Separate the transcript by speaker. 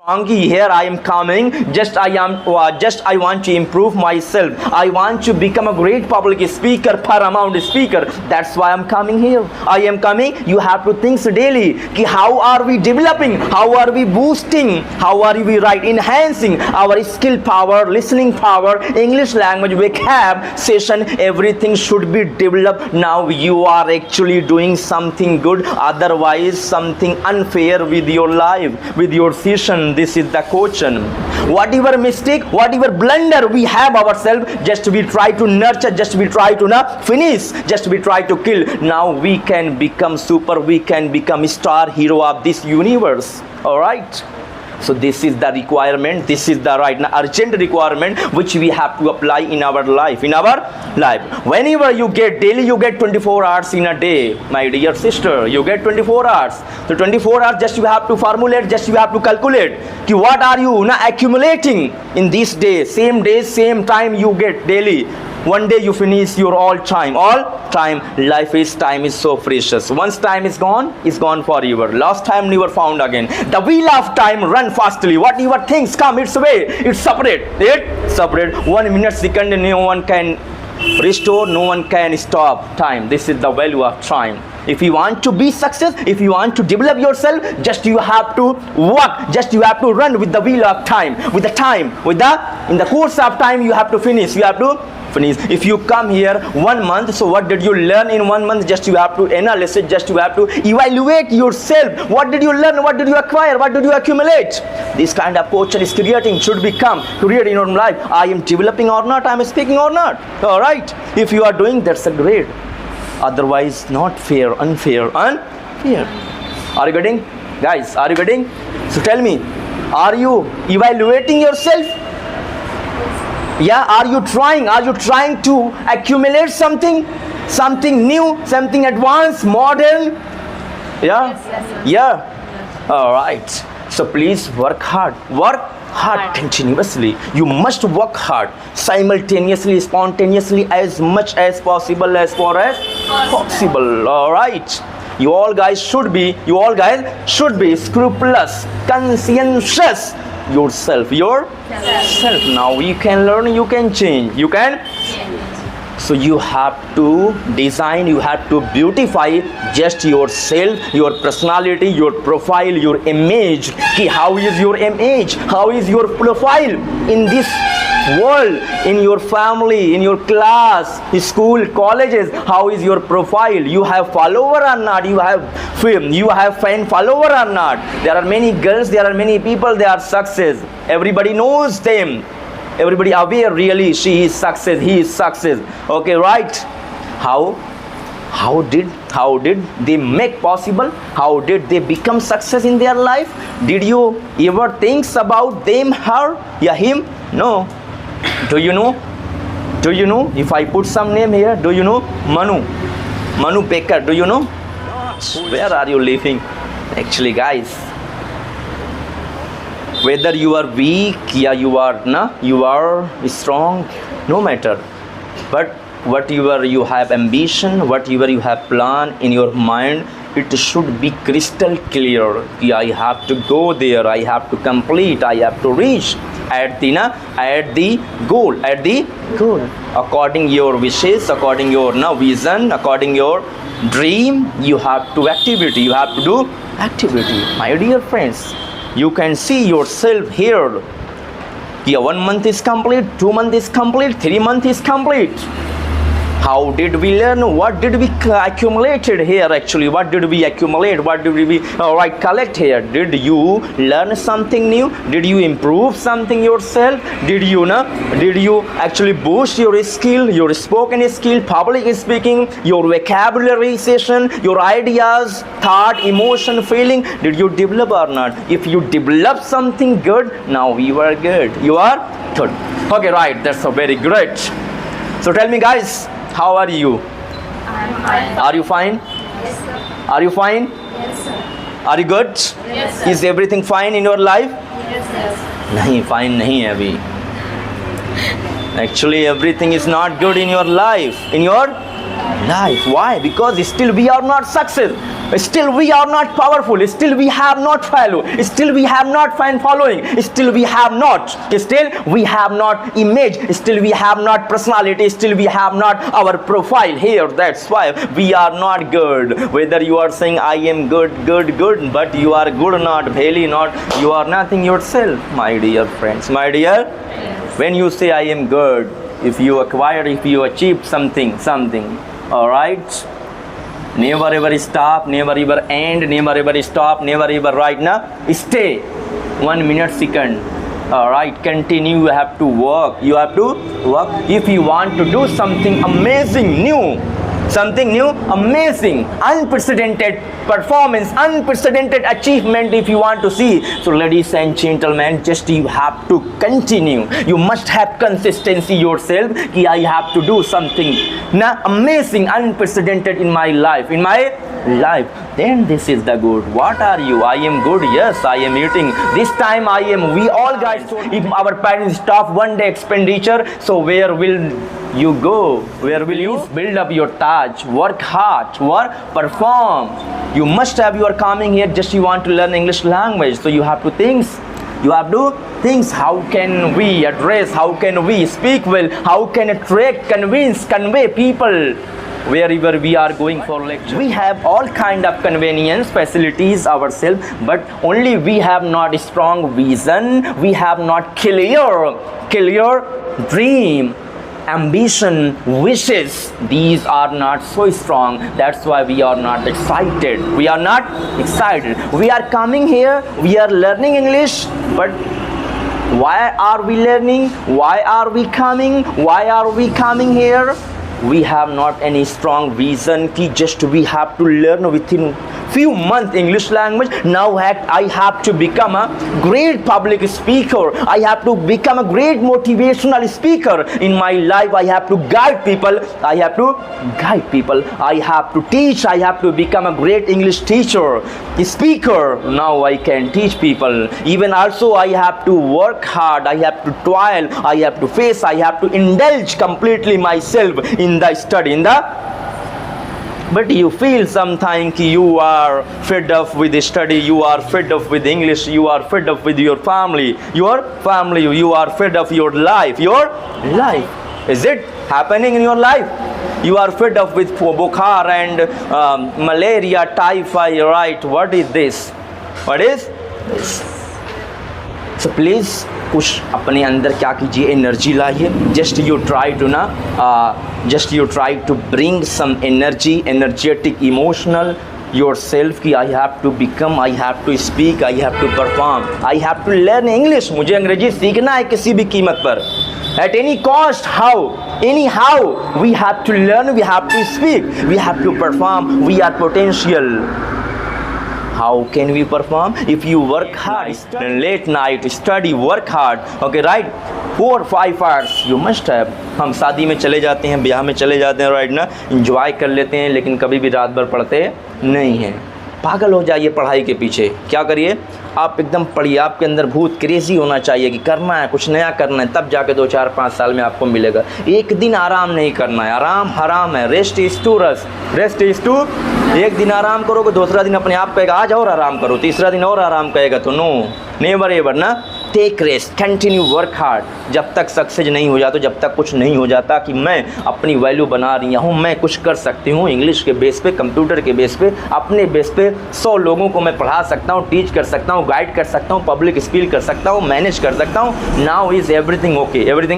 Speaker 1: Here I am coming. Just I want to improve myself. I want to become a great public speaker, paramount speaker. That's why I'm coming here. I am coming. You have to think daily. How are we developing? How are we boosting? How are we enhancing our skill power, listening power, English language vocab session? Everything should be developed. Now you are actually doing something good. Otherwise, something unfair with your life, with your session. This is the question. Whatever mistake, whatever blunder we have ourselves, just we try to nurture, just we try to finish, just we try to kill. Now we can become super, we can become star hero of this universe. All right. So this is the requirement, this is the urgent requirement which we have to apply in our life, whenever you get daily, you get 24 hours in a day, my dear sister, you get 24 hours. So 24 hours, just you have to formulate, just you have to calculate what are you accumulating in this day, same time you get daily. One day you finish your all time. Life is time is so precious. Once time is gone forever. Lost time never found again. The wheel of time run fastly. Whatever things come its way, it's separate. 1 minute, second, no one can restore, no one can stop time. This is the value of time. If you want to be success, if you want to develop yourself, just you have to work, just you have to run with the wheel of time, in the course of time you have to finish, If you come here 1 month, so what did you learn in 1 month? Just you have to analyze it, just you have to evaluate yourself. What did you learn? What did you acquire? What did you accumulate? This kind of question is should become created in your life. I am developing or not? I am speaking or not? All right. If you are doing, that's a great. Otherwise, not fair, unfair. Are you getting? Guys, are you getting? So tell me, are you evaluating yourself? Yeah, are you trying to accumulate something new, something advanced, modern? Yeah? Yeah. All right. So please work hard continuously. You must work hard simultaneously, spontaneously, as much as possible, as far as possible. All right. You all guys should be scrupulous, conscientious yourself. Now you can learn, you can change, so you have to design, you have to beautify just yourself, your personality, your profile, your image. How is your image? How is your profile in this world, in your family, in your class, school, colleges? How is your profile? You have follower or not? You have fan follower or not? There are many girls, there are many people, they are success. Everybody knows them. Everybody aware, really, she is success, he is success. Okay, right? How did they make possible? How did they become success in their life? Did you ever think about them, her, him? No. Do you know? If I put some name here, do you know? Manu Baker, do you know? Where are you living? Actually, guys, whether you are weak, you are strong, no matter. But whatever you have ambition, whatever you have plan in your mind, it should be crystal clear. I have to go there, I have to complete, I have to reach at the goal. According your wishes, according your vision, according your dream, you have to do activity. My dear friends, you can see yourself here. 1 month is complete, 2 months is complete, 3 months is complete. How did we learn? What did we accumulated here actually? What did we accumulate? What did we collect here? Did you learn something new? Did you improve something yourself? Did you actually boost your skill, your spoken skill, public speaking, your vocabulary session, your ideas, thought, emotion, feeling? Did you develop or not? If you develop something good, now you are good. You are good. Okay, right. That's so very great. So tell me, guys, how are you?
Speaker 2: I'm fine.
Speaker 1: Are you fine?
Speaker 2: Yes, sir.
Speaker 1: Are you fine?
Speaker 2: Yes, sir.
Speaker 1: Are you good?
Speaker 2: Yes, sir.
Speaker 1: Is everything fine in your life?
Speaker 2: Yes, yes.
Speaker 1: नहीं, fine नहीं है अभी. Actually, everything is not good in your life. In your life. Why? Because still we are not success. Still we are not powerful. Still we have not value. Still we have not fan following. Still we have not image. Still we have not personality. Still we have not our profile here. That's why we are not good. Whether you are saying I am good, but you are good not, really not, you are nothing yourself, my dear friends. My dear, when you say I am good, if you achieve something, all right, never ever stop, never ever end, never ever stop, never ever right now, stay 1 minute second, all right, continue. You have to work, if you want to do something amazing, new, amazing, unprecedented performance, unprecedented achievement if you want to see. So ladies and gentlemen, just you have to continue. You must have consistency yourself. I have to do something amazing, unprecedented in my life. Then this is the good. What are you? I am good. Yes, I am eating. This time I am. We all guys. If our parents stop one day expenditure, so where will you go? Where will you build up your Taj? Work hard, perform. You must have. You are coming here just you want to learn English language, so you have to think. How can we address, how can we speak well, how can attract, convey people wherever we are going for lecture. We have all kind of convenience facilities ourselves, but only we have not strong vision, we have not clear dream, ambition, wishes. These are not so strong. That's why we are not excited. We are coming here, we are learning English, but why are we learning? Why are we coming here? We have not any strong reason. Just we have to learn within few months English language. Now I have to become a great public speaker. I have to become a great motivational speaker in my life. I have to guide people. I have to teach. I have to become a great English teacher, speaker. Now I can teach people. Even also I have to work hard. I have to toil. I have to face. I have to indulge completely myself in the study, but you feel sometimes you are fed up with the study, you are fed up with English, you are fed up with your family, you are fed up your life. Is it happening in your life? You are fed up with bukhar and malaria, typhoid, right? What is this? So please कुछ अपने अंदर क्या कीजिए, energy लाइए. Just you try to bring some energy, energetic, emotional yourself कि I have to become, I have to speak, I have to perform, I have to learn English. मुझे अंग्रेजी सीखना है किसी भी कीमत पर, at any cost, anyhow we have to learn, we have to speak, we have to perform. We are potential. How can we perform? If you work hard, late night, study, work hard, okay, right? 4-5 hours you must have. हम शादी में चले जाते हैं, ब्याह में चले जाते हैं, राइट ना, इंजॉय कर लेते हैं, लेकिन कभी भी रात भर पढ़ते नहीं हैं. पागल हो जाइए पढ़ाई के पीछे. क्या करिए आप, एकदम पढ़िए. आपके अंदर भूत क्रेजी होना चाहिए कि करना है, कुछ नया करना है, तब जाके 2-4-5 साल में आपको मिलेगा. एक दिन आराम नहीं करना है, आराम हराम है. रेस्ट इज टू एक दिन आराम करोगे, दूसरा दिन अपने आप कहेगा आज और आराम करो, तीसरा दिन और आराम कहेगा, तो नो, नेवर एवर ना. Take rest, continue work hard. जब तक सक्सेस नहीं हो जाता, जब तक कुछ नहीं हो जाता कि मैं अपनी वैल्यू बना रही हूँ, मैं कुछ कर सकती हूँ इंग्लिश के बेस पे, कंप्यूटर के बेस पे, अपने बेस पे 100 लोगों को मैं पढ़ा सकता हूँ, टीच कर सकता हूँ, गाइड कर सकता हूँ, पब्लिक स्पीक कर सकता हूँ, मैनेज कर सकता हूँ. Now is everything okay, everything